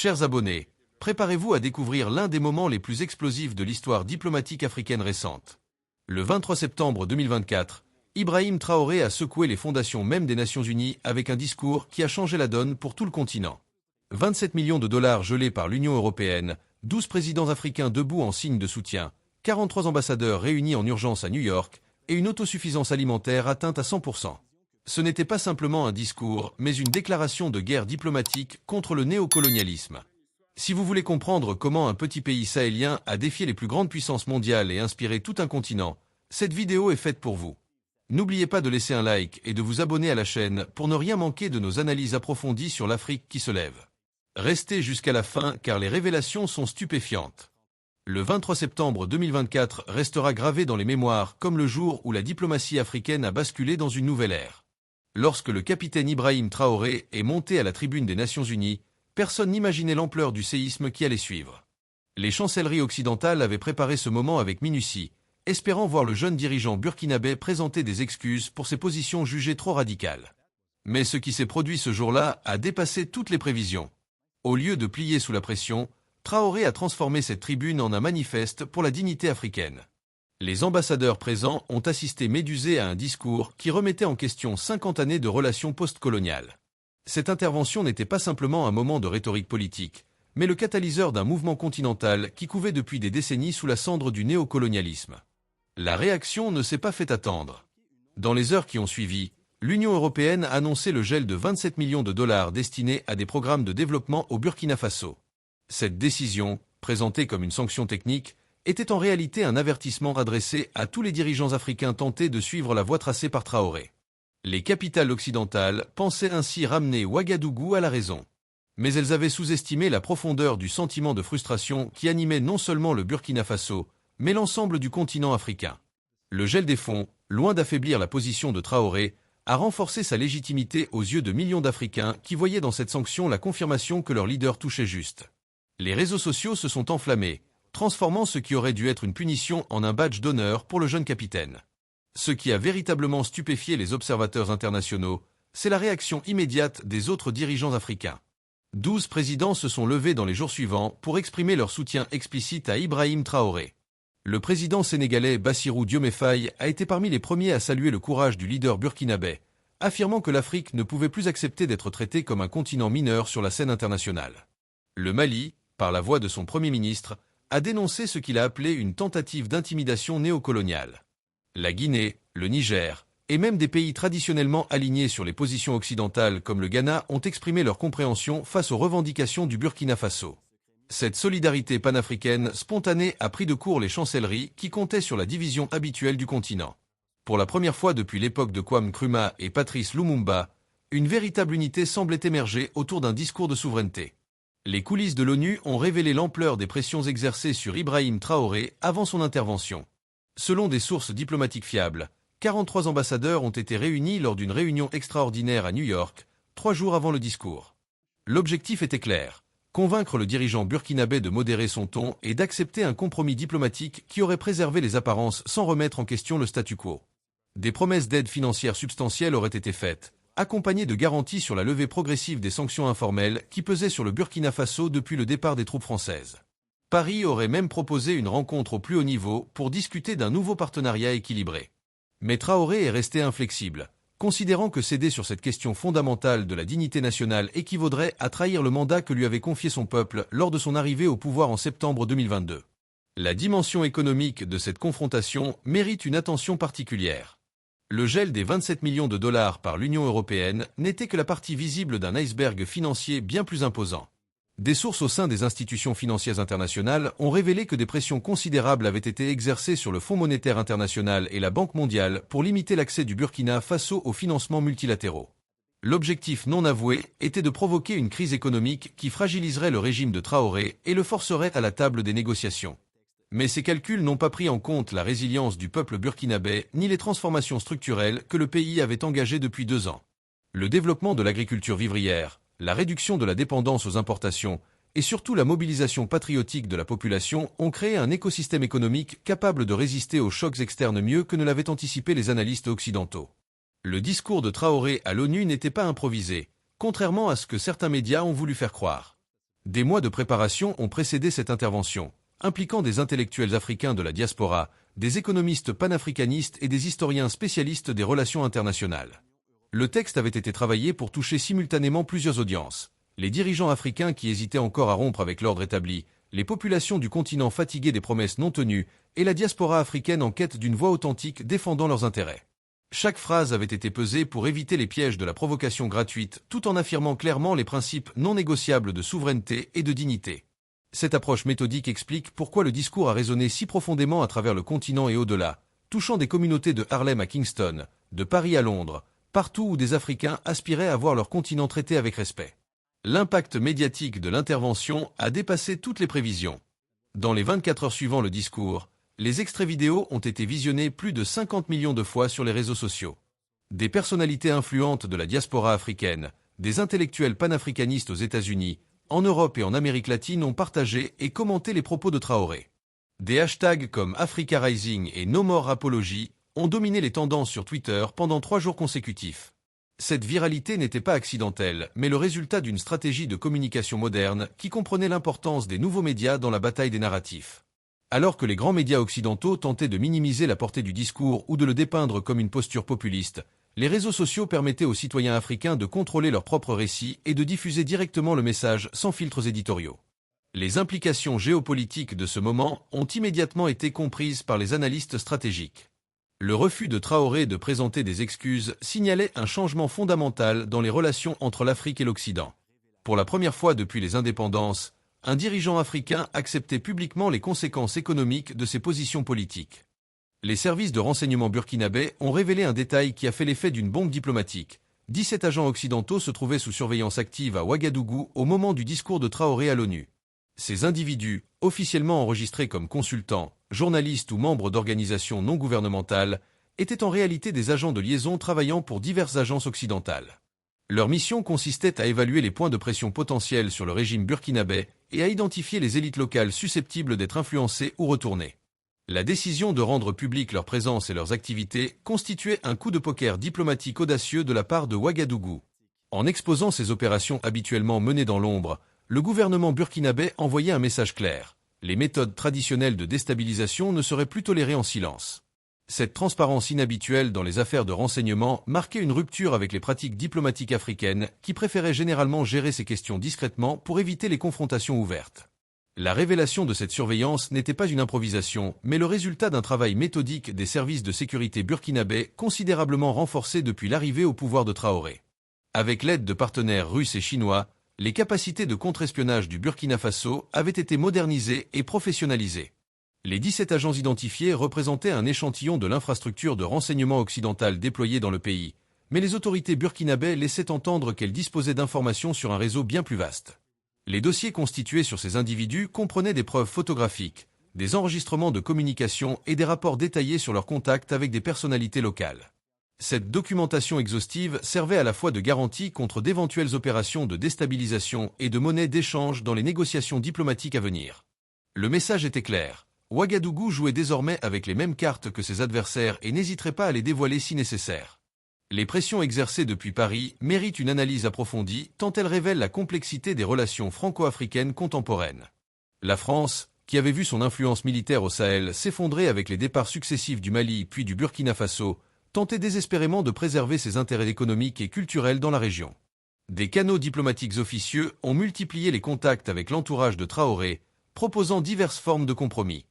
Chers abonnés, préparez-vous à découvrir l'un des moments les plus explosifs de l'histoire diplomatique africaine récente. Le 23 septembre 2024, Ibrahim Traoré a secoué les fondations même des Nations Unies avec un discours qui a changé la donne pour tout le continent. 27 millions de dollars gelés par l'Union européenne, 12 présidents africains debout en signe de soutien, 43 ambassadeurs réunis en urgence à New York et une autosuffisance alimentaire atteinte à 100%. Ce n'était pas simplement un discours, mais une déclaration de guerre diplomatique contre le néocolonialisme. Si vous voulez comprendre comment un petit pays sahélien a défié les plus grandes puissances mondiales et inspiré tout un continent, cette vidéo est faite pour vous. N'oubliez pas de laisser un like et de vous abonner à la chaîne pour ne rien manquer de nos analyses approfondies sur l'Afrique qui se lève. Restez jusqu'à la fin car les révélations sont stupéfiantes. Le 23 septembre 2024 restera gravé dans les mémoires comme le jour où la diplomatie africaine a basculé dans une nouvelle ère. Lorsque le capitaine Ibrahim Traoré est monté à la tribune des Nations Unies, personne n'imaginait l'ampleur du séisme qui allait suivre. Les chancelleries occidentales avaient préparé ce moment avec minutie, espérant voir le jeune dirigeant burkinabé présenter des excuses pour ses positions jugées trop radicales. Mais ce qui s'est produit ce jour-là a dépassé toutes les prévisions. Au lieu de plier sous la pression, Traoré a transformé cette tribune en un manifeste pour la dignité africaine. Les ambassadeurs présents ont assisté médusés à un discours qui remettait en question 50 années de relations post-coloniales. Cette intervention n'était pas simplement un moment de rhétorique politique, mais le catalyseur d'un mouvement continental qui couvait depuis des décennies sous la cendre du néocolonialisme. La réaction ne s'est pas fait attendre. Dans les heures qui ont suivi, l'Union européenne a annoncé le gel de 27 millions de dollars destinés à des programmes de développement au Burkina Faso. Cette décision, présentée comme une sanction technique, était en réalité un avertissement adressé à tous les dirigeants africains tentés de suivre la voie tracée par Traoré. Les capitales occidentales pensaient ainsi ramener Ouagadougou à la raison. Mais elles avaient sous-estimé la profondeur du sentiment de frustration qui animait non seulement le Burkina Faso, mais l'ensemble du continent africain. Le gel des fonds, loin d'affaiblir la position de Traoré, a renforcé sa légitimité aux yeux de millions d'Africains qui voyaient dans cette sanction la confirmation que leur leader touchait juste. Les réseaux sociaux se sont enflammés, transformant ce qui aurait dû être une punition en un badge d'honneur pour le jeune capitaine. Ce qui a véritablement stupéfié les observateurs internationaux, c'est la réaction immédiate des autres dirigeants africains. 12 présidents se sont levés dans les jours suivants pour exprimer leur soutien explicite à Ibrahim Traoré. Le président sénégalais Bassirou Diomaye Faye a été parmi les premiers à saluer le courage du leader burkinabé, affirmant que l'Afrique ne pouvait plus accepter d'être traitée comme un continent mineur sur la scène internationale. Le Mali, par la voix de son Premier ministre, a dénoncé ce qu'il a appelé une tentative d'intimidation néocoloniale. La Guinée, le Niger, et même des pays traditionnellement alignés sur les positions occidentales comme le Ghana ont exprimé leur compréhension face aux revendications du Burkina Faso. Cette solidarité panafricaine spontanée a pris de court les chancelleries qui comptaient sur la division habituelle du continent. Pour la première fois depuis l'époque de Kwame Nkrumah et Patrice Lumumba, une véritable unité semblait émerger autour d'un discours de souveraineté. Les coulisses de l'ONU ont révélé l'ampleur des pressions exercées sur Ibrahim Traoré avant son intervention. Selon des sources diplomatiques fiables, 43 ambassadeurs ont été réunis lors d'une réunion extraordinaire à New York, 3 jours avant le discours. L'objectif était clair, convaincre le dirigeant burkinabé de modérer son ton et d'accepter un compromis diplomatique qui aurait préservé les apparences sans remettre en question le statu quo. Des promesses d'aide financière substantielles auraient été faites, accompagné de garanties sur la levée progressive des sanctions informelles qui pesaient sur le Burkina Faso depuis le départ des troupes françaises. Paris aurait même proposé une rencontre au plus haut niveau pour discuter d'un nouveau partenariat équilibré. Mais Traoré est resté inflexible, considérant que céder sur cette question fondamentale de la dignité nationale équivaudrait à trahir le mandat que lui avait confié son peuple lors de son arrivée au pouvoir en septembre 2022. La dimension économique de cette confrontation mérite une attention particulière. Le gel des 27 millions de dollars par l'Union européenne n'était que la partie visible d'un iceberg financier bien plus imposant. Des sources au sein des institutions financières internationales ont révélé que des pressions considérables avaient été exercées sur le Fonds monétaire international et la Banque mondiale pour limiter l'accès du Burkina Faso aux financements multilatéraux. L'objectif non avoué était de provoquer une crise économique qui fragiliserait le régime de Traoré et le forcerait à la table des négociations. Mais ces calculs n'ont pas pris en compte la résilience du peuple burkinabé ni les transformations structurelles que le pays avait engagées depuis 2 ans. Le développement de l'agriculture vivrière, la réduction de la dépendance aux importations et surtout la mobilisation patriotique de la population ont créé un écosystème économique capable de résister aux chocs externes mieux que ne l'avaient anticipé les analystes occidentaux. Le discours de Traoré à l'ONU n'était pas improvisé, contrairement à ce que certains médias ont voulu faire croire. Des mois de préparation ont précédé cette intervention, impliquant des intellectuels africains de la diaspora, des économistes panafricanistes et des historiens spécialistes des relations internationales. Le texte avait été travaillé pour toucher simultanément plusieurs audiences. Les dirigeants africains qui hésitaient encore à rompre avec l'ordre établi, les populations du continent fatiguées des promesses non tenues, et la diaspora africaine en quête d'une voix authentique défendant leurs intérêts. Chaque phrase avait été pesée pour éviter les pièges de la provocation gratuite, tout en affirmant clairement les principes non négociables de souveraineté et de dignité. Cette approche méthodique explique pourquoi le discours a résonné si profondément à travers le continent et au-delà, touchant des communautés de Harlem à Kingston, de Paris à Londres, partout où des Africains aspiraient à voir leur continent traité avec respect. L'impact médiatique de l'intervention a dépassé toutes les prévisions. Dans les 24 heures suivant le discours, les extraits vidéo ont été visionnés plus de 50 millions de fois sur les réseaux sociaux. Des personnalités influentes de la diaspora africaine, des intellectuels panafricanistes aux États-Unis, en Europe et en Amérique latine ont partagé et commenté les propos de Traoré. Des hashtags comme Africa Rising et No More Apology ont dominé les tendances sur Twitter pendant 3 jours consécutifs. Cette viralité n'était pas accidentelle, mais le résultat d'une stratégie de communication moderne qui comprenait l'importance des nouveaux médias dans la bataille des narratifs. Alors que les grands médias occidentaux tentaient de minimiser la portée du discours ou de le dépeindre comme une posture populiste, les réseaux sociaux permettaient aux citoyens africains de contrôler leurs propres récits et de diffuser directement le message sans filtres éditoriaux. Les implications géopolitiques de ce moment ont immédiatement été comprises par les analystes stratégiques. Le refus de Traoré de présenter des excuses signalait un changement fondamental dans les relations entre l'Afrique et l'Occident. Pour la première fois depuis les indépendances, un dirigeant africain acceptait publiquement les conséquences économiques de ses positions politiques. Les services de renseignement burkinabés ont révélé un détail qui a fait l'effet d'une bombe diplomatique. 17 agents occidentaux se trouvaient sous surveillance active à Ouagadougou au moment du discours de Traoré à l'ONU. Ces individus, officiellement enregistrés comme consultants, journalistes ou membres d'organisations non gouvernementales, étaient en réalité des agents de liaison travaillant pour diverses agences occidentales. Leur mission consistait à évaluer les points de pression potentiels sur le régime burkinabé et à identifier les élites locales susceptibles d'être influencées ou retournées. La décision de rendre publique leur présence et leurs activités constituait un coup de poker diplomatique audacieux de la part de Ouagadougou. En exposant ces opérations habituellement menées dans l'ombre, le gouvernement burkinabé envoyait un message clair. Les méthodes traditionnelles de déstabilisation ne seraient plus tolérées en silence. Cette transparence inhabituelle dans les affaires de renseignement marquait une rupture avec les pratiques diplomatiques africaines qui préféraient généralement gérer ces questions discrètement pour éviter les confrontations ouvertes. La révélation de cette surveillance n'était pas une improvisation, mais le résultat d'un travail méthodique des services de sécurité burkinabés considérablement renforcé depuis l'arrivée au pouvoir de Traoré. Avec l'aide de partenaires russes et chinois, les capacités de contre-espionnage du Burkina Faso avaient été modernisées et professionnalisées. Les 17 agents identifiés représentaient un échantillon de l'infrastructure de renseignement occidentale déployée dans le pays, mais les autorités burkinabées laissaient entendre qu'elles disposaient d'informations sur un réseau bien plus vaste. Les dossiers constitués sur ces individus comprenaient des preuves photographiques, des enregistrements de communication et des rapports détaillés sur leurs contacts avec des personnalités locales. Cette documentation exhaustive servait à la fois de garantie contre d'éventuelles opérations de déstabilisation et de monnaie d'échange dans les négociations diplomatiques à venir. Le message était clair. Ouagadougou jouait désormais avec les mêmes cartes que ses adversaires et n'hésiterait pas à les dévoiler si nécessaire. Les pressions exercées depuis Paris méritent une analyse approfondie tant elles révèlent la complexité des relations franco-africaines contemporaines. La France, qui avait vu son influence militaire au Sahel s'effondrer avec les départs successifs du Mali puis du Burkina Faso, tentait désespérément de préserver ses intérêts économiques et culturels dans la région. Des canaux diplomatiques officieux ont multiplié les contacts avec l'entourage de Traoré, proposant diverses formes de compromis.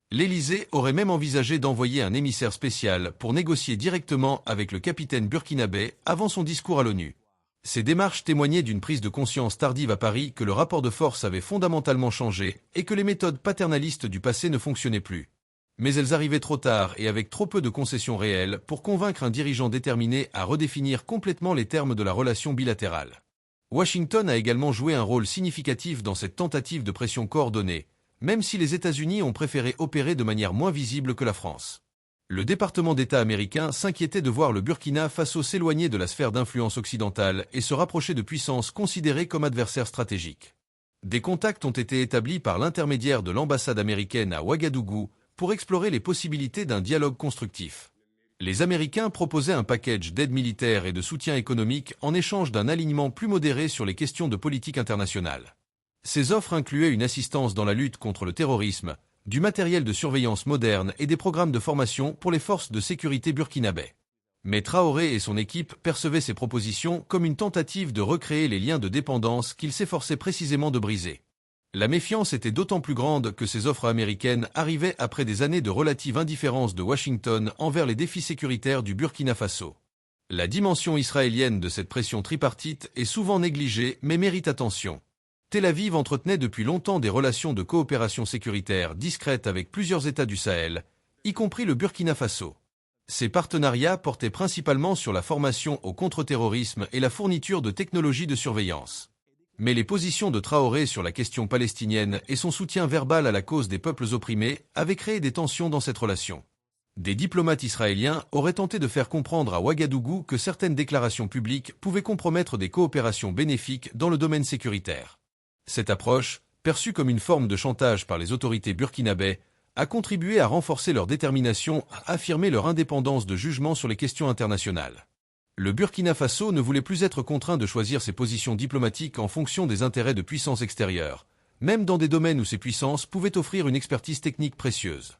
L'Élysée aurait même envisagé d'envoyer un émissaire spécial pour négocier directement avec le capitaine burkinabé avant son discours à l'ONU. Ces démarches témoignaient d'une prise de conscience tardive à Paris que le rapport de force avait fondamentalement changé et que les méthodes paternalistes du passé ne fonctionnaient plus. Mais elles arrivaient trop tard et avec trop peu de concessions réelles pour convaincre un dirigeant déterminé à redéfinir complètement les termes de la relation bilatérale. Washington a également joué un rôle significatif dans cette tentative de pression coordonnée, même si les États-Unis ont préféré opérer de manière moins visible que la France. Le département d'État américain s'inquiétait de voir le Burkina Faso s'éloigner de la sphère d'influence occidentale et se rapprocher de puissances considérées comme adversaires stratégiques. Des contacts ont été établis par l'intermédiaire de l'ambassade américaine à Ouagadougou pour explorer les possibilités d'un dialogue constructif. Les Américains proposaient un package d'aide militaire et de soutien économique en échange d'un alignement plus modéré sur les questions de politique internationale. Ces offres incluaient une assistance dans la lutte contre le terrorisme, du matériel de surveillance moderne et des programmes de formation pour les forces de sécurité burkinabais. Mais Traoré et son équipe percevaient ces propositions comme une tentative de recréer les liens de dépendance qu'ils s'efforçaient précisément de briser. La méfiance était d'autant plus grande que ces offres américaines arrivaient après des années de relative indifférence de Washington envers les défis sécuritaires du Burkina Faso. La dimension israélienne de cette pression tripartite est souvent négligée mais mérite attention. Tel Aviv entretenait depuis longtemps des relations de coopération sécuritaire discrètes avec plusieurs États du Sahel, y compris le Burkina Faso. Ces partenariats portaient principalement sur la formation au contre-terrorisme et la fourniture de technologies de surveillance. Mais les positions de Traoré sur la question palestinienne et son soutien verbal à la cause des peuples opprimés avaient créé des tensions dans cette relation. Des diplomates israéliens auraient tenté de faire comprendre à Ouagadougou que certaines déclarations publiques pouvaient compromettre des coopérations bénéfiques dans le domaine sécuritaire. Cette approche, perçue comme une forme de chantage par les autorités burkinabais, a contribué à renforcer leur détermination à affirmer leur indépendance de jugement sur les questions internationales. Le Burkina Faso ne voulait plus être contraint de choisir ses positions diplomatiques en fonction des intérêts de puissances extérieures, même dans des domaines où ces puissances pouvaient offrir une expertise technique précieuse.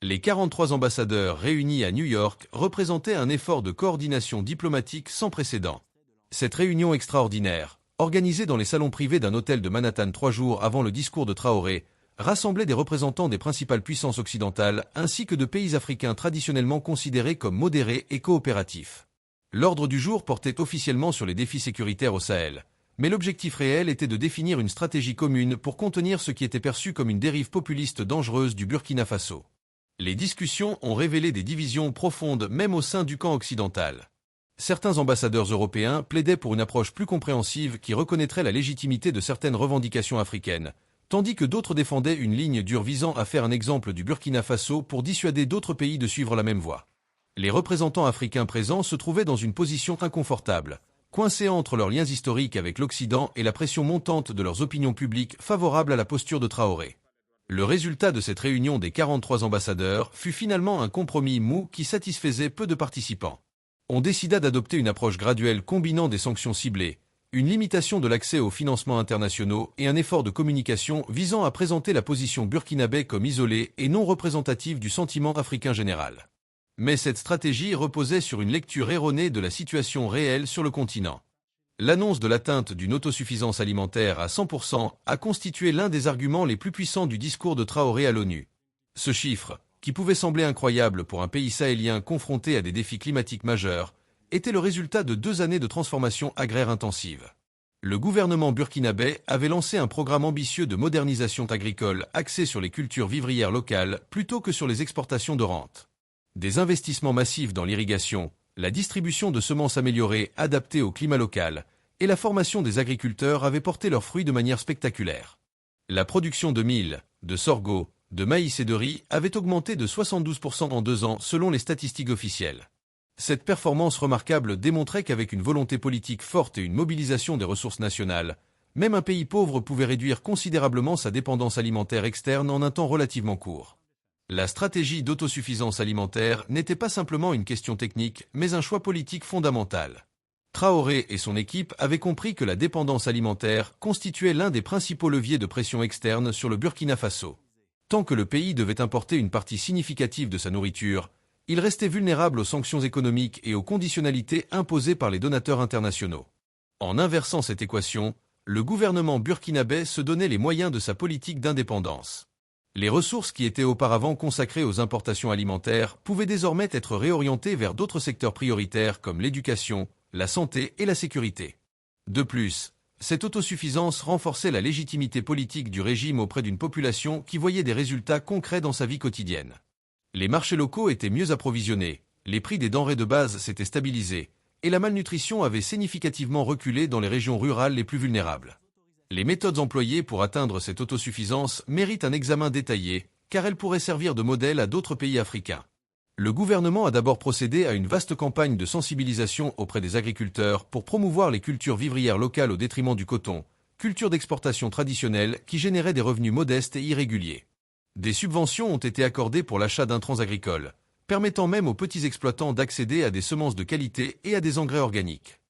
Les 43 ambassadeurs réunis à New York représentaient un effort de coordination diplomatique sans précédent. Cette réunion extraordinaire, organisée dans les salons privés d'un hôtel de Manhattan 3 jours avant le discours de Traoré, rassemblait des représentants des principales puissances occidentales ainsi que de pays africains traditionnellement considérés comme modérés et coopératifs. L'ordre du jour portait officiellement sur les défis sécuritaires au Sahel, mais l'objectif réel était de définir une stratégie commune pour contenir ce qui était perçu comme une dérive populiste dangereuse du Burkina Faso. Les discussions ont révélé des divisions profondes même au sein du camp occidental. Certains ambassadeurs européens plaidaient pour une approche plus compréhensive qui reconnaîtrait la légitimité de certaines revendications africaines, tandis que d'autres défendaient une ligne dure visant à faire un exemple du Burkina Faso pour dissuader d'autres pays de suivre la même voie. Les représentants africains présents se trouvaient dans une position inconfortable, coincés entre leurs liens historiques avec l'Occident et la pression montante de leurs opinions publiques favorables à la posture de Traoré. Le résultat de cette réunion des 43 ambassadeurs fut finalement un compromis mou qui satisfaisait peu de participants. On décida d'adopter une approche graduelle combinant des sanctions ciblées, une limitation de l'accès aux financements internationaux et un effort de communication visant à présenter la position burkinabé comme isolée et non représentative du sentiment africain général. Mais cette stratégie reposait sur une lecture erronée de la situation réelle sur le continent. L'annonce de l'atteinte d'une autosuffisance alimentaire à 100% a constitué l'un des arguments les plus puissants du discours de Traoré à l'ONU. Ce chiffre, qui pouvait sembler incroyable pour un pays sahélien confronté à des défis climatiques majeurs, était le résultat de 2 années de transformation agraire intensive. Le gouvernement burkinabé avait lancé un programme ambitieux de modernisation agricole axé sur les cultures vivrières locales plutôt que sur les exportations de rente. Des investissements massifs dans l'irrigation, la distribution de semences améliorées adaptées au climat local et la formation des agriculteurs avaient porté leurs fruits de manière spectaculaire. La production de mil, de sorgho, de maïs et de riz avait augmenté de 72% en 2 ans selon les statistiques officielles. Cette performance remarquable démontrait qu'avec une volonté politique forte et une mobilisation des ressources nationales, même un pays pauvre pouvait réduire considérablement sa dépendance alimentaire externe en un temps relativement court. La stratégie d'autosuffisance alimentaire n'était pas simplement une question technique, mais un choix politique fondamental. Traoré et son équipe avaient compris que la dépendance alimentaire constituait l'un des principaux leviers de pression externe sur le Burkina Faso. Tant que le pays devait importer une partie significative de sa nourriture, il restait vulnérable aux sanctions économiques et aux conditionnalités imposées par les donateurs internationaux. En inversant cette équation, le gouvernement burkinabé se donnait les moyens de sa politique d'indépendance. Les ressources qui étaient auparavant consacrées aux importations alimentaires pouvaient désormais être réorientées vers d'autres secteurs prioritaires comme l'éducation, la santé et la sécurité. De plus, cette autosuffisance renforçait la légitimité politique du régime auprès d'une population qui voyait des résultats concrets dans sa vie quotidienne. Les marchés locaux étaient mieux approvisionnés, les prix des denrées de base s'étaient stabilisés, et la malnutrition avait significativement reculé dans les régions rurales les plus vulnérables. Les méthodes employées pour atteindre cette autosuffisance méritent un examen détaillé, car elles pourraient servir de modèle à d'autres pays africains. Le gouvernement a d'abord procédé à une vaste campagne de sensibilisation auprès des agriculteurs pour promouvoir les cultures vivrières locales au détriment du coton, culture d'exportation traditionnelle qui générait des revenus modestes et irréguliers. Des subventions ont été accordées pour l'achat d'intrants agricoles, permettant même aux petits exploitants d'accéder à des semences de qualité et à des engrais organiques.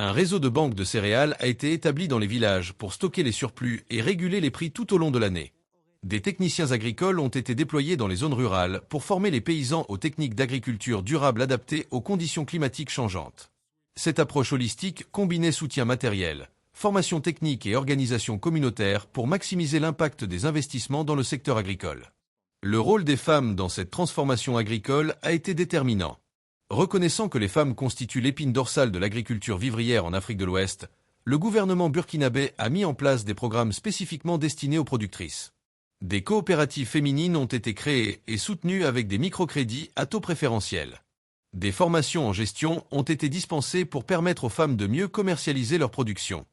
Un réseau de banques de céréales a été établi dans les villages pour stocker les surplus et réguler les prix tout au long de l'année. Des techniciens agricoles ont été déployés dans les zones rurales pour former les paysans aux techniques d'agriculture durable adaptées aux conditions climatiques changeantes. Cette approche holistique combinait soutien matériel, formation technique et organisation communautaire pour maximiser l'impact des investissements dans le secteur agricole. Le rôle des femmes dans cette transformation agricole a été déterminant. Reconnaissant que les femmes constituent l'épine dorsale de l'agriculture vivrière en Afrique de l'Ouest, le gouvernement burkinabé a mis en place des programmes spécifiquement destinés aux productrices. Des coopératives féminines ont été créées et soutenues avec des microcrédits à taux préférentiels. Des formations en gestion ont été dispensées pour permettre aux femmes de mieux commercialiser leur production.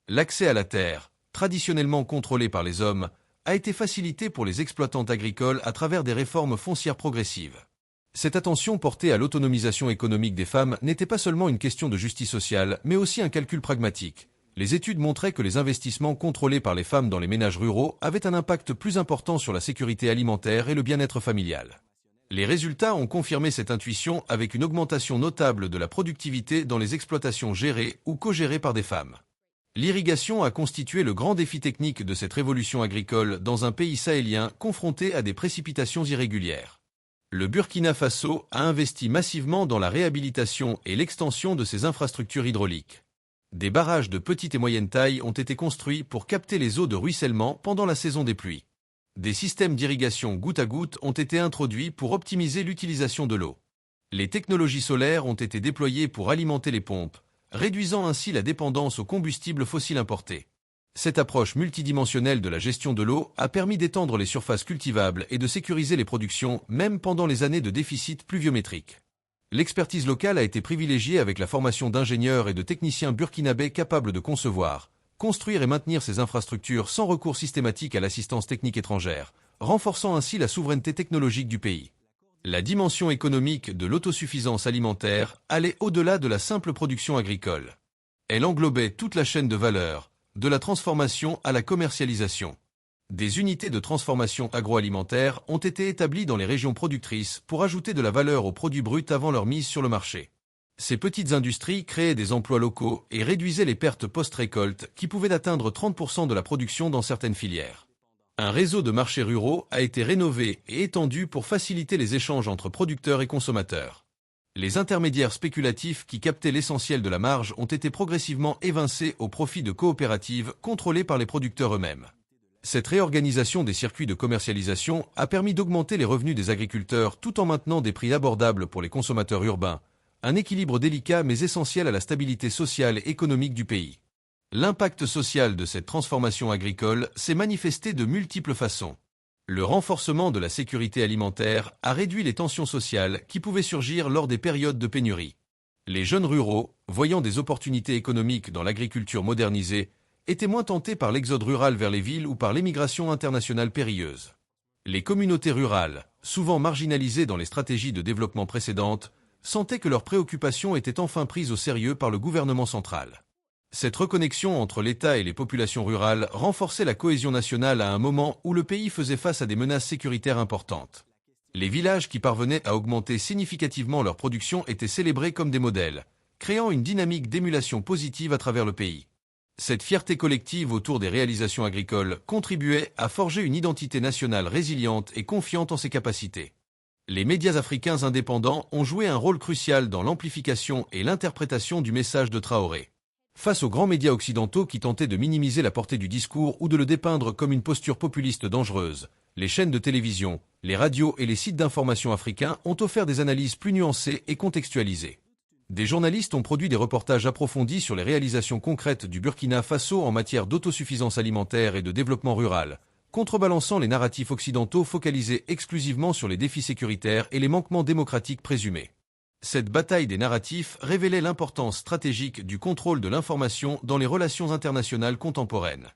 L'accès à la terre, traditionnellement contrôlé par les hommes, a été facilité pour les exploitantes agricoles à travers des réformes foncières progressives. Cette attention portée à l'autonomisation économique des femmes n'était pas seulement une question de justice sociale, mais aussi un calcul pragmatique. Les études montraient que les investissements contrôlés par les femmes dans les ménages ruraux avaient un impact plus important sur la sécurité alimentaire et le bien-être familial. Les résultats ont confirmé cette intuition avec une augmentation notable de la productivité dans les exploitations gérées ou co-gérées par des femmes. L'irrigation a constitué le grand défi technique de cette révolution agricole dans un pays sahélien confronté à des précipitations irrégulières. Le Burkina Faso a investi massivement dans la réhabilitation et l'extension de ses infrastructures hydrauliques. Des barrages de petite et moyenne taille ont été construits pour capter les eaux de ruissellement pendant la saison des pluies. Des systèmes d'irrigation goutte à goutte ont été introduits pour optimiser l'utilisation de l'eau. Les technologies solaires ont été déployées pour alimenter les pompes, réduisant ainsi la dépendance aux combustibles fossiles importés. Cette approche multidimensionnelle de la gestion de l'eau a permis d'étendre les surfaces cultivables et de sécuriser les productions même pendant les années de déficit pluviométrique. L'expertise locale a été privilégiée avec la formation d'ingénieurs et de techniciens burkinabés capables de concevoir, construire et maintenir ces infrastructures sans recours systématique à l'assistance technique étrangère, renforçant ainsi la souveraineté technologique du pays. La dimension économique de l'autosuffisance alimentaire allait au-delà de la simple production agricole. Elle englobait toute la chaîne de valeur, de la transformation à la commercialisation. Des unités de transformation agroalimentaire ont été établies dans les régions productrices pour ajouter de la valeur aux produits bruts avant leur mise sur le marché. Ces petites industries créaient des emplois locaux et réduisaient les pertes post-récolte qui pouvaient atteindre 30% de la production dans certaines filières. Un réseau de marchés ruraux a été rénové et étendu pour faciliter les échanges entre producteurs et consommateurs. Les intermédiaires spéculatifs qui captaient l'essentiel de la marge ont été progressivement évincés au profit de coopératives contrôlées par les producteurs eux-mêmes. Cette réorganisation des circuits de commercialisation a permis d'augmenter les revenus des agriculteurs tout en maintenant des prix abordables pour les consommateurs urbains, un équilibre délicat mais essentiel à la stabilité sociale et économique du pays. L'impact social de cette transformation agricole s'est manifesté de multiples façons. Le renforcement de la sécurité alimentaire a réduit les tensions sociales qui pouvaient surgir lors des périodes de pénurie. Les jeunes ruraux, voyant des opportunités économiques dans l'agriculture modernisée, étaient moins tentés par l'exode rural vers les villes ou par l'émigration internationale périlleuse. Les communautés rurales, souvent marginalisées dans les stratégies de développement précédentes, sentaient que leurs préoccupations étaient enfin prises au sérieux par le gouvernement central. Cette reconnexion entre l'État et les populations rurales renforçait la cohésion nationale à un moment où le pays faisait face à des menaces sécuritaires importantes. Les villages qui parvenaient à augmenter significativement leur production étaient célébrés comme des modèles, créant une dynamique d'émulation positive à travers le pays. Cette fierté collective autour des réalisations agricoles contribuait à forger une identité nationale résiliente et confiante en ses capacités. Les médias africains indépendants ont joué un rôle crucial dans l'amplification et l'interprétation du message de Traoré. Face aux grands médias occidentaux qui tentaient de minimiser la portée du discours ou de le dépeindre comme une posture populiste dangereuse, les chaînes de télévision, les radios et les sites d'information africains ont offert des analyses plus nuancées et contextualisées. Des journalistes ont produit des reportages approfondis sur les réalisations concrètes du Burkina Faso en matière d'autosuffisance alimentaire et de développement rural, contrebalançant les narratifs occidentaux focalisés exclusivement sur les défis sécuritaires et les manquements démocratiques présumés. Cette bataille des narratifs révélait l'importance stratégique du contrôle de l'information dans les relations internationales contemporaines.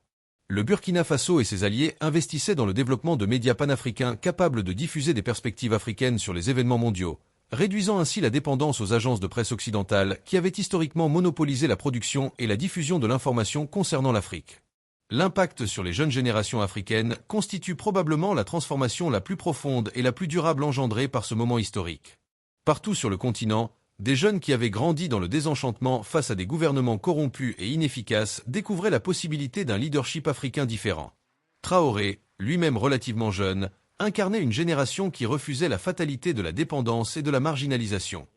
Le Burkina Faso et ses alliés investissaient dans le développement de médias panafricains capables de diffuser des perspectives africaines sur les événements mondiaux, réduisant ainsi la dépendance aux agences de presse occidentales qui avaient historiquement monopolisé la production et la diffusion de l'information concernant l'Afrique. L'impact sur les jeunes générations africaines constitue probablement la transformation la plus profonde et la plus durable engendrée par ce moment historique. Partout sur le continent, Des jeunes qui avaient grandi dans le désenchantement face à des gouvernements corrompus et inefficaces découvraient la possibilité d'un leadership africain différent. Traoré, lui-même relativement jeune, incarnait une génération qui refusait la fatalité de la dépendance et de la marginalisation.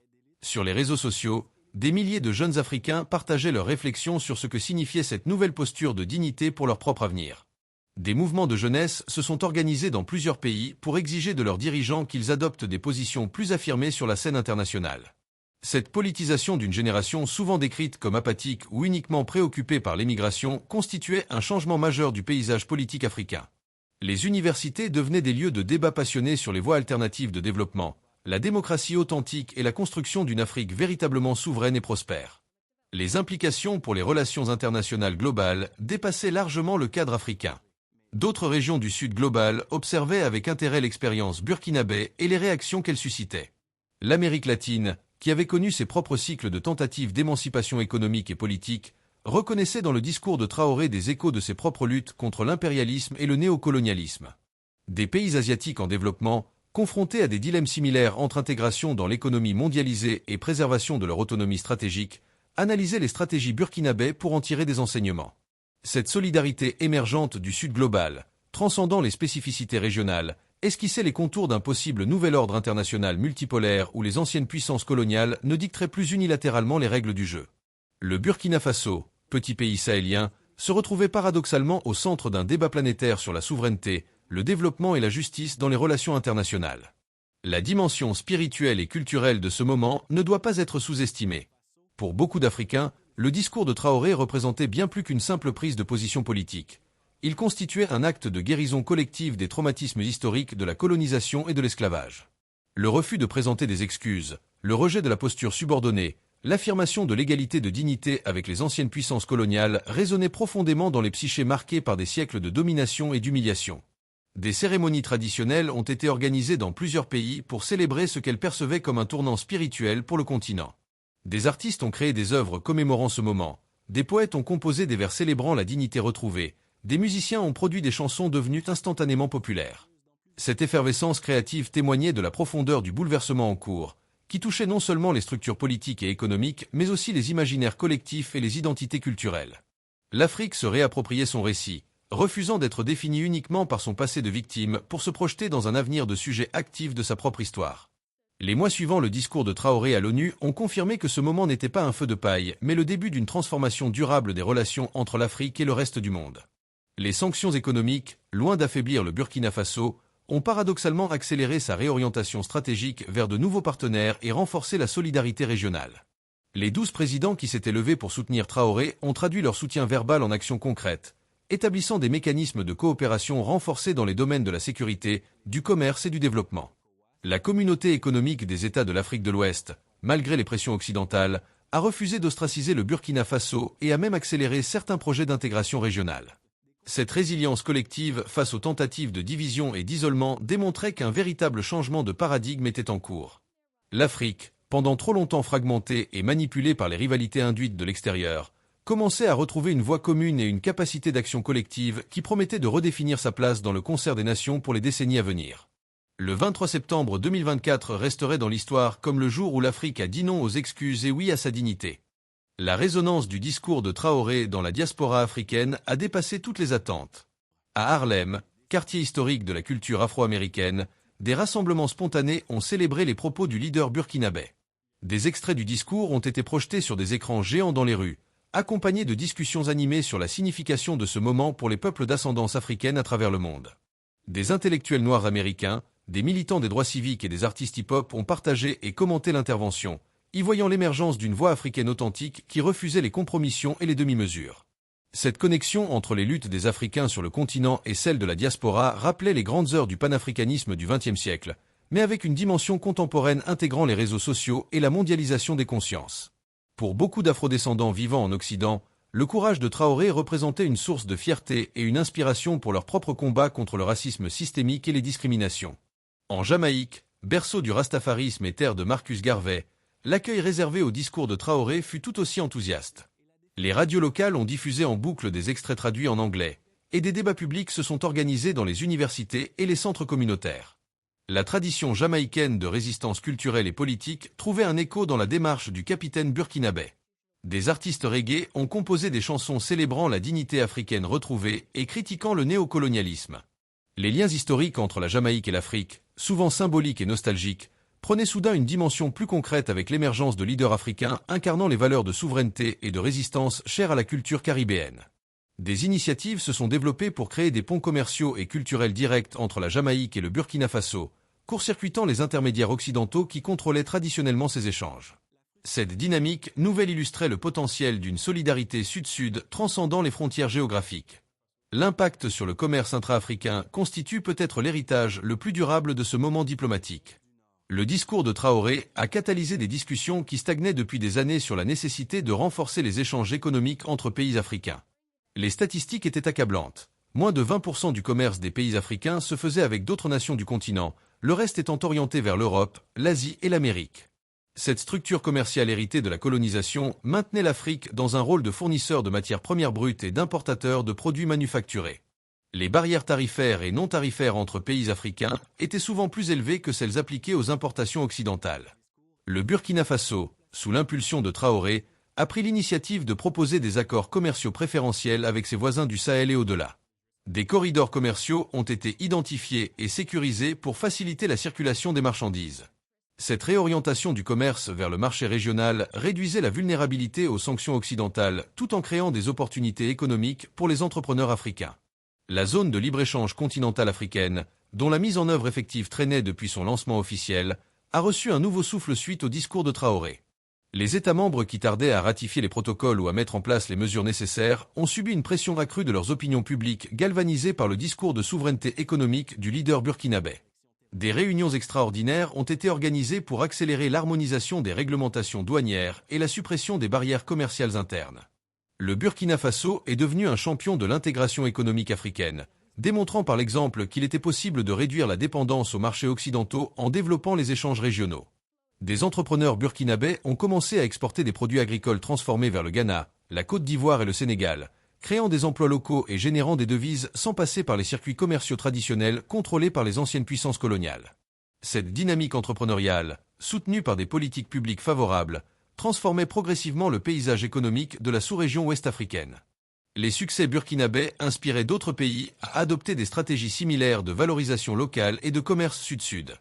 Sur les réseaux sociaux, des milliers de jeunes Africains partageaient leurs réflexions sur ce que signifiait cette nouvelle posture de dignité pour leur propre avenir. Des mouvements de jeunesse se sont organisés dans plusieurs pays pour exiger de leurs dirigeants qu'ils adoptent des positions plus affirmées sur la scène internationale. Cette politisation d'une génération souvent décrite comme apathique ou uniquement préoccupée par l'émigration constituait un changement majeur du paysage politique africain. Les universités devenaient des lieux de débat passionnés sur les voies alternatives de développement, la démocratie authentique et la construction d'une Afrique véritablement souveraine et prospère. Les implications pour les relations internationales globales dépassaient largement le cadre africain. D'autres régions du Sud global observaient avec intérêt l'expérience burkinabé et les réactions qu'elle suscitait. L'Amérique latine, qui avait connu ses propres cycles de tentatives d'émancipation économique et politique, reconnaissait dans le discours de Traoré des échos de ses propres luttes contre l'impérialisme et le néocolonialisme. Des pays asiatiques en développement, confrontés à des dilemmes similaires entre intégration dans l'économie mondialisée et préservation de leur autonomie stratégique, analysaient les stratégies burkinabé pour en tirer des enseignements. Cette solidarité émergente du Sud global, transcendant les spécificités régionales, esquissait les contours d'un possible nouvel ordre international multipolaire où les anciennes puissances coloniales ne dicteraient plus unilatéralement les règles du jeu. Le Burkina Faso, petit pays sahélien, se retrouvait paradoxalement au centre d'un débat planétaire sur la souveraineté, le développement et la justice dans les relations internationales. La dimension spirituelle et culturelle de ce moment ne doit pas être sous-estimée. Pour beaucoup d'Africains, le discours de Traoré représentait bien plus qu'une simple prise de position politique. Il constituait un acte de guérison collective des traumatismes historiques de la colonisation et de l'esclavage. Le refus de présenter des excuses, le rejet de la posture subordonnée, l'affirmation de l'égalité de dignité avec les anciennes puissances coloniales résonnaient profondément dans les psychés marqués par des siècles de domination et d'humiliation. Des cérémonies traditionnelles ont été organisées dans plusieurs pays pour célébrer ce qu'elles percevaient comme un tournant spirituel pour le continent. Des artistes ont créé des œuvres commémorant ce moment, des poètes ont composé des vers célébrant la dignité retrouvée, des musiciens ont produit des chansons devenues instantanément populaires. Cette effervescence créative témoignait de la profondeur du bouleversement en cours, qui touchait non seulement les structures politiques et économiques, mais aussi les imaginaires collectifs et les identités culturelles. L'Afrique se réappropriait son récit, refusant d'être définie uniquement par son passé de victime pour se projeter dans un avenir de sujet actif de sa propre histoire. Les mois suivant le discours de Traoré à l'ONU ont confirmé que ce moment n'était pas un feu de paille, mais le début d'une transformation durable des relations entre l'Afrique et le reste du monde. Les sanctions économiques, loin d'affaiblir le Burkina Faso, ont paradoxalement accéléré sa réorientation stratégique vers de nouveaux partenaires et renforcé la solidarité régionale. Les 12 présidents qui s'étaient levés pour soutenir Traoré ont traduit leur soutien verbal en actions concrètes, établissant des mécanismes de coopération renforcés dans les domaines de la sécurité, du commerce et du développement. La communauté économique des États de l'Afrique de l'Ouest, malgré les pressions occidentales, a refusé d'ostraciser le Burkina Faso et a même accéléré certains projets d'intégration régionale. Cette résilience collective face aux tentatives de division et d'isolement démontrait qu'un véritable changement de paradigme était en cours. L'Afrique, pendant trop longtemps fragmentée et manipulée par les rivalités induites de l'extérieur, commençait à retrouver une voie commune et une capacité d'action collective qui promettait de redéfinir sa place dans le concert des nations pour les décennies à venir. Le 23 septembre 2024 resterait dans l'histoire comme le jour où l'Afrique a dit non aux excuses et oui à sa dignité. La résonance du discours de Traoré dans la diaspora africaine a dépassé toutes les attentes. À Harlem, quartier historique de la culture afro-américaine, des rassemblements spontanés ont célébré les propos du leader burkinabé. Des extraits du discours ont été projetés sur des écrans géants dans les rues, accompagnés de discussions animées sur la signification de ce moment pour les peuples d'ascendance africaine à travers le monde. Des intellectuels noirs américains, des militants des droits civiques et des artistes hip-hop ont partagé et commenté l'intervention, y voyant l'émergence d'une voix africaine authentique qui refusait les compromissions et les demi-mesures. Cette connexion entre les luttes des Africains sur le continent et celle de la diaspora rappelait les grandes heures du panafricanisme du XXe siècle, mais avec une dimension contemporaine intégrant les réseaux sociaux et la mondialisation des consciences. Pour beaucoup d'afrodescendants vivant en Occident, le courage de Traoré représentait une source de fierté et une inspiration pour leur propre combat contre le racisme systémique et les discriminations. En Jamaïque, berceau du rastafarisme et terre de Marcus Garvey, l'accueil réservé au discours de Traoré fut tout aussi enthousiaste. Les radios locales ont diffusé en boucle des extraits traduits en anglais, et des débats publics se sont organisés dans les universités et les centres communautaires. La tradition jamaïcaine de résistance culturelle et politique trouvait un écho dans la démarche du capitaine burkinabé. Des artistes reggae ont composé des chansons célébrant la dignité africaine retrouvée et critiquant le néocolonialisme. Les liens historiques entre la Jamaïque et l'Afrique, souvent symboliques et nostalgiques, prenaient soudain une dimension plus concrète avec l'émergence de leaders africains incarnant les valeurs de souveraineté et de résistance chères à la culture caribéenne. Des initiatives se sont développées pour créer des ponts commerciaux et culturels directs entre la Jamaïque et le Burkina Faso, court-circuitant les intermédiaires occidentaux qui contrôlaient traditionnellement ces échanges. Cette dynamique nouvelle illustrait le potentiel d'une solidarité sud-sud transcendant les frontières géographiques. L'impact sur le commerce intra-africain constitue peut-être l'héritage le plus durable de ce moment diplomatique. Le discours de Traoré a catalysé des discussions qui stagnaient depuis des années sur la nécessité de renforcer les échanges économiques entre pays africains. Les statistiques étaient accablantes. Moins de 20% du commerce des pays africains se faisait avec d'autres nations du continent, le reste étant orienté vers l'Europe, l'Asie et l'Amérique. Cette structure commerciale héritée de la colonisation maintenait l'Afrique dans un rôle de fournisseur de matières premières brutes et d'importateur de produits manufacturés. Les barrières tarifaires et non tarifaires entre pays africains étaient souvent plus élevées que celles appliquées aux importations occidentales. Le Burkina Faso, sous l'impulsion de Traoré, a pris l'initiative de proposer des accords commerciaux préférentiels avec ses voisins du Sahel et au-delà. Des corridors commerciaux ont été identifiés et sécurisés pour faciliter la circulation des marchandises. Cette réorientation du commerce vers le marché régional réduisait la vulnérabilité aux sanctions occidentales tout en créant des opportunités économiques pour les entrepreneurs africains. La zone de libre-échange continentale africaine, dont la mise en œuvre effective traînait depuis son lancement officiel, a reçu un nouveau souffle suite au discours de Traoré. Les États membres qui tardaient à ratifier les protocoles ou à mettre en place les mesures nécessaires ont subi une pression accrue de leurs opinions publiques galvanisées par le discours de souveraineté économique du leader burkinabé. Des réunions extraordinaires ont été organisées pour accélérer l'harmonisation des réglementations douanières et la suppression des barrières commerciales internes. Le Burkina Faso est devenu un champion de l'intégration économique africaine, démontrant par l'exemple qu'il était possible de réduire la dépendance aux marchés occidentaux en développant les échanges régionaux. Des entrepreneurs burkinabés ont commencé à exporter des produits agricoles transformés vers le Ghana, la Côte d'Ivoire et le Sénégal, créant des emplois locaux et générant des devises sans passer par les circuits commerciaux traditionnels contrôlés par les anciennes puissances coloniales. Cette dynamique entrepreneuriale, soutenue par des politiques publiques favorables, transformait progressivement le paysage économique de la sous-région ouest-africaine. Les succès burkinabés inspiraient d'autres pays à adopter des stratégies similaires de valorisation locale et de commerce sud-sud.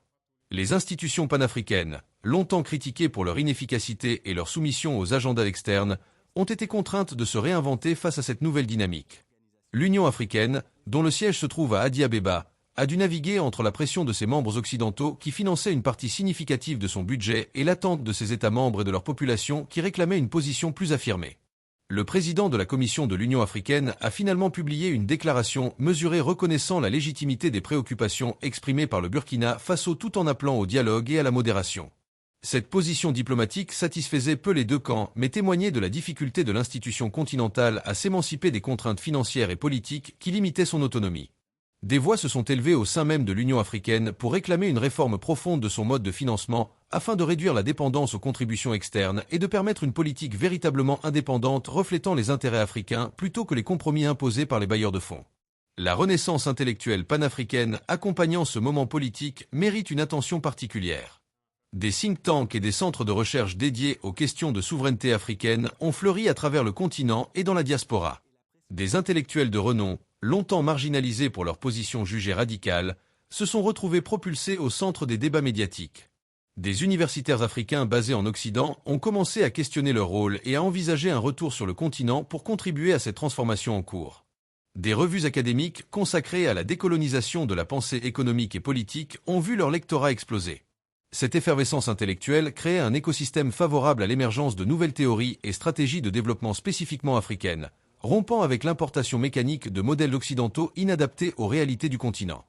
Les institutions panafricaines, longtemps critiquées pour leur inefficacité et leur soumission aux agendas externes, ont été contraintes de se réinventer face à cette nouvelle dynamique. L'Union africaine, dont le siège se trouve à Addis Abeba, a dû naviguer entre la pression de ses membres occidentaux qui finançaient une partie significative de son budget et l'attente de ses États membres et de leur population qui réclamaient une position plus affirmée. Le président de la Commission de l'Union africaine a finalement publié une déclaration mesurée reconnaissant la légitimité des préoccupations exprimées par le Burkina Faso tout en appelant au dialogue et à la modération. Cette position diplomatique satisfaisait peu les deux camps, mais témoignait de la difficulté de l'institution continentale à s'émanciper des contraintes financières et politiques qui limitaient son autonomie. Des voix se sont élevées au sein même de l'Union africaine pour réclamer une réforme profonde de son mode de financement afin de réduire la dépendance aux contributions externes et de permettre une politique véritablement indépendante reflétant les intérêts africains plutôt que les compromis imposés par les bailleurs de fonds. La renaissance intellectuelle panafricaine accompagnant ce moment politique mérite une attention particulière. Des think tanks et des centres de recherche dédiés aux questions de souveraineté africaine ont fleuri à travers le continent et dans la diaspora. Des intellectuels de renom, longtemps marginalisés pour leurs positions jugées radicales, se sont retrouvés propulsés au centre des débats médiatiques. Des universitaires africains basés en Occident ont commencé à questionner leur rôle et à envisager un retour sur le continent pour contribuer à cette transformation en cours. Des revues académiques consacrées à la décolonisation de la pensée économique et politique ont vu leur lectorat exploser. Cette effervescence intellectuelle créait un écosystème favorable à l'émergence de nouvelles théories et stratégies de développement spécifiquement africaines, rompant avec l'importation mécanique de modèles occidentaux inadaptés aux réalités du continent.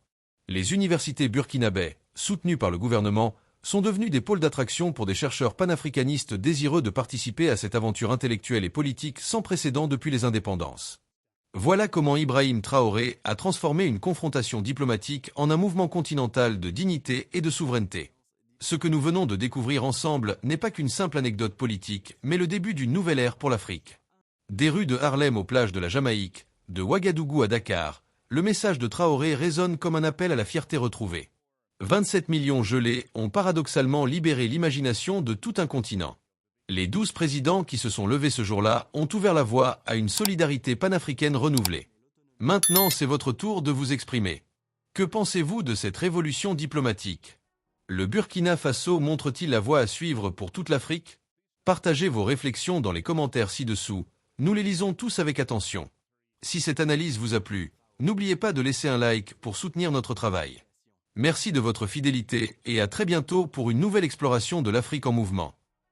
Les universités burkinabais, soutenues par le gouvernement, sont devenues des pôles d'attraction pour des chercheurs panafricanistes désireux de participer à cette aventure intellectuelle et politique sans précédent depuis les indépendances. Voilà comment Ibrahim Traoré a transformé une confrontation diplomatique en un mouvement continental de dignité et de souveraineté. Ce que nous venons de découvrir ensemble n'est pas qu'une simple anecdote politique, mais le début d'une nouvelle ère pour l'Afrique. Des rues de Harlem aux plages de la Jamaïque, de Ouagadougou à Dakar, le message de Traoré résonne comme un appel à la fierté retrouvée. 27 millions gelés ont paradoxalement libéré l'imagination de tout un continent. Les 12 présidents qui se sont levés ce jour-là ont ouvert la voie à une solidarité panafricaine renouvelée. Maintenant, c'est votre tour de vous exprimer. Que pensez-vous de cette révolution diplomatique? Le Burkina Faso montre-t-il la voie à suivre pour toute l'Afrique? Partagez vos réflexions dans les commentaires ci-dessous, nous les lisons tous avec attention. Si cette analyse vous a plu, n'oubliez pas de laisser un like pour soutenir notre travail. Merci de votre fidélité et à très bientôt pour une nouvelle exploration de l'Afrique en mouvement.